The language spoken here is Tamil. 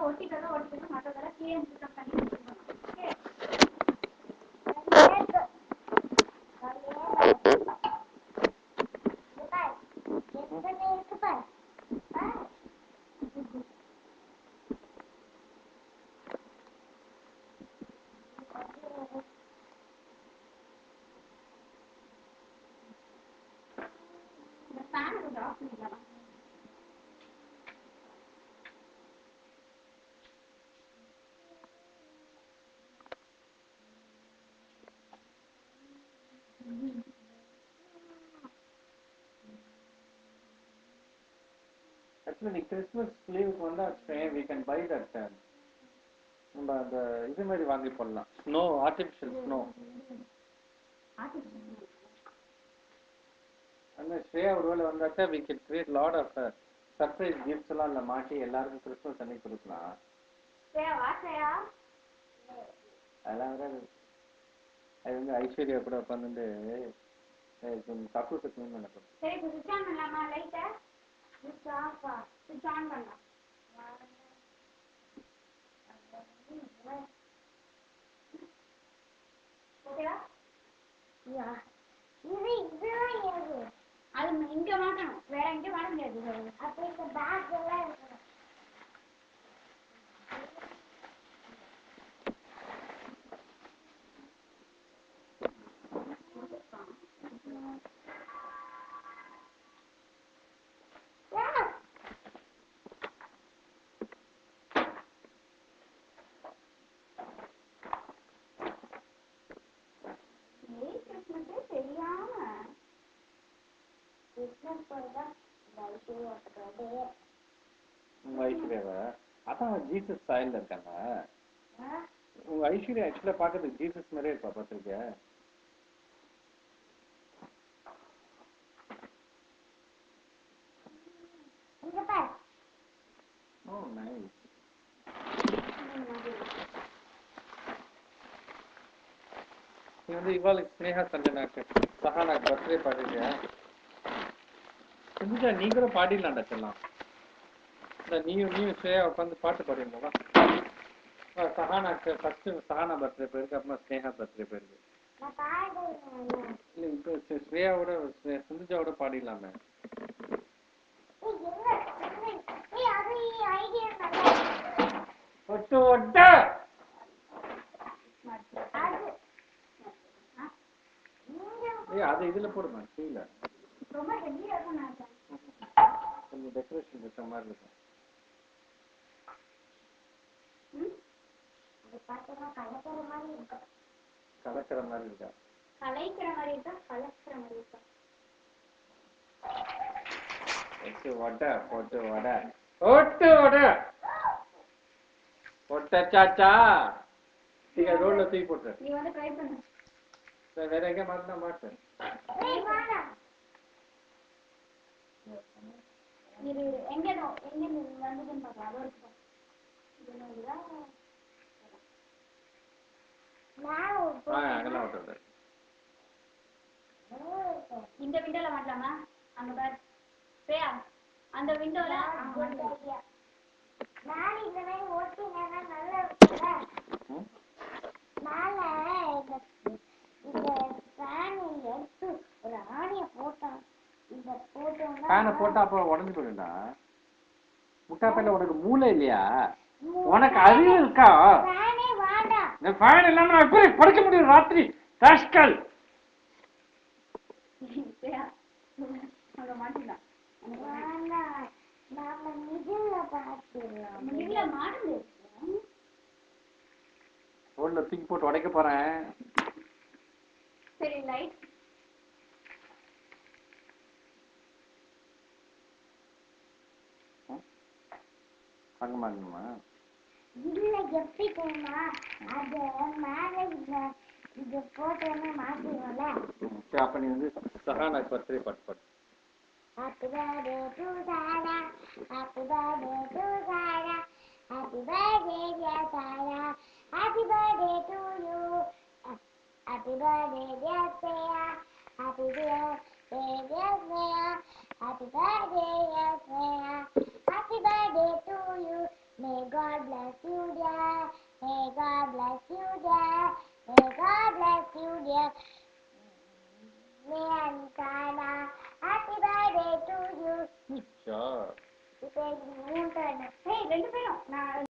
ஒட்டிட்டதோ மற்றதெல்லாம் கீழே சுத்தம் பண்ணி okay. Actually, Christmas leave we can buy that. நம்ம அந்த இது மாதிரி வாங்கி போடலாம், ஸ்னோ, ஆர்டிஃபிஷியல் ஸ்னோ. அந்த ஸ்ரேயா ஒருவேளை வந்தாச்சா we can create lot of surprise gifts எல்லாம் இல்லை மாட்டி எல்லாருக்கும் கிறிஸ்மஸ் அன்னைக்கு கொடுக்கலாம். அதெல்லாம் வராது. அது வந்து ஐஸ்வர்யா கூட உட்காந்துட்டு கக்கூட்டு கிளீன் பண்ண போகிறோம். சரி, இப்போ சுவிட்ச் ஆன் பண்ணலாமா லைட்டை? சுவிட்ச் ஆன் பண்ணலாம். ஓகேவா? அது இங்க மாட்டணும், வேற எங்கேயும் மாட்ட முடியாது. அப்போ இந்த பேக் எல்லாம் இருக்கணும். உங்க ஐஸ்வர்யாவா? அதான் ஜீசஸ் ஸ்டைல்ல இருக்காங்க. உங்க ஐஸ்வர்யா ஆக்சுவலா பாக்கிறதுக்கு ஜீசஸ் மாதிரியே இருப்பா, பார்த்திருக்கியா? ஓ நைஸ். நீ வந்து இவாளுக்கு ஸ்னேகா சஞ்சனாக்கு சஹானாக்கு பர்த்டே பாடிருக்கியா? செஞ்சுட்டா நீ கூட பாடிடலாம்டா செல்லாம். இந்த நீயும் ஸ்ரேயா உட்காந்து பாட்டு பாடிருந்தோம். சஹானாக்கு ஃபர்ஸ்ட் சஹானா பர்த்டே போயிருக்கு, அப்புறமா ஸ்னேகா பர்த்டே போயிருக்கு. இல்லை இப்போ ஸ்ரேயாவோட சிந்துஜாவோட பாடிடலாமே. ஒட்டு ஒட்ட அது இதுல போடுமா கீழே கொஞ்சம் டெக்கரேஷன் இருக்கிற மாதிரி இருக்கும். கலக்கிற மாதிரி இருக்கா? கலைக்கிற மாதிரி இருக்கா? கலக்கிற மாதிரி இருக்கா? ஒட்டு வடை போட்டு வடை ஒட்டு வடை ஒட்ட சாச்சா ரோட்ல தூக்கி போட்டு நீ வந்து ட்ரை பண்ணு. வேற எங்க மாத்தினா மாட்டு இது எங்க வந்ததுன்னு பார்க்கலாம். அதோ இருக்கு. இந்த விண்டோல மாட்டலாமா? அங்க பாரு ஸ்ரேயா, அந்த விண்டோல நான் இந்த மாதிரி ஓட்டினா நல்லா இருக்கும்ல. மேல இந்த ஃபேன் எடுத்து ஒரு ஆணிய போட்டான். இந்த போட்டோம்னா ஃபேனை போட்டா அப்புறம் உடஞ்சு போயிடும்டா. முட்டா பையில உனக்கு மூளை இல்லையா? உனக்கு அறிவு இருக்கா? ஃபேனே வேண்டாம். இந்த ஃபேன் இல்லாம நான் எப்படி படுக்க முடியும் ராத்திரி? ராஸ்கல் அங்க மாட்டிடலாம். நாம மிடில்ல பாத்துடலாம். மிடில்ல மாட்டு ரோட்ல தூக்கி போட்டு உடைக்க போறேன். சரி லைட் அங்க மாட்டணுமா? இல்ல எப்படி தெரியுமா? அது மேல இது போட்டோன்னு மாத்திடுவோம்ல. சரி அப்ப நீ வந்து சஹானாக்கு பர்த்டே பாட்டு பாடு. Happy birthday to Sarah, happy birthday to Sarah, happy birthday dear Sarah, happy birthday to you, happy birthday dear Sarah, happy birthday dear Sarah, happy birthday dear Sarah, happy birthday to you, May God bless you, dear. May God bless you, dear. May God bless you, dear. May and Sana. Happy birthday to you. Good job. இப்போ 3 டர்ன். ஏய் 2 பேரும் நான்